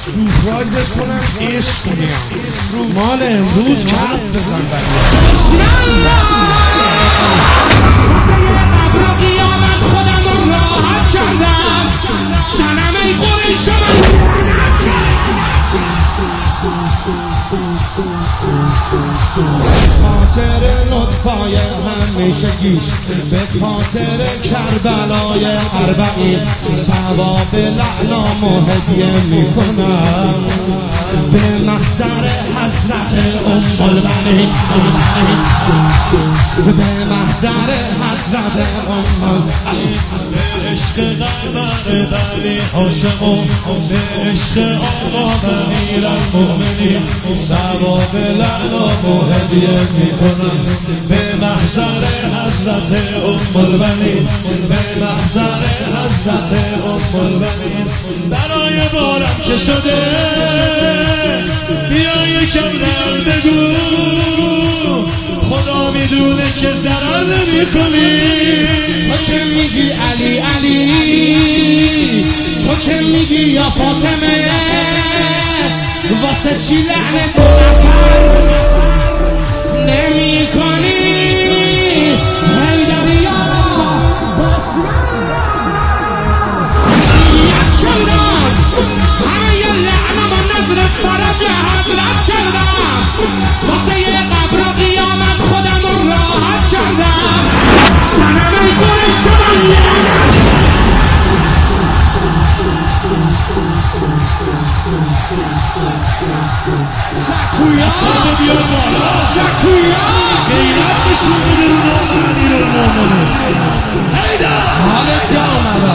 سورپرایزت کنم عشق میام مال امروز کف بزن قبر قیامت خودم رو راحت کردم صنم ای قریش خاطر لطفای همیشگیش به خاطر کربلای اربعین ثواب لعنام و هدیه میکنم به محضر حضرت ام البنین به محضر حضرت ام البنین به عشق قمر دلی عاشقم به عشق آقا امیر المؤمنین ثواب لعنام و هدیه میکنم به محضر حضرت ام البنین به محضر حضرت ام البنین برای بارم که شده بیا یکم دل بگو خدا میدونه که ضرر نمی‌کنی تو که میگی علی علی تو که میگی یا فاطمه واسه چی لعنت نفر نمی کنی هیدریا یک کردم همه ی لعنم و نظر فرج حضرت کردم واسه یه قبر قیامت خودم رو راحت کردم صنم ای قریش شکویا شکویا غیرت نشون بده رو نامنی رو نامنی هیدا حالت جا آمده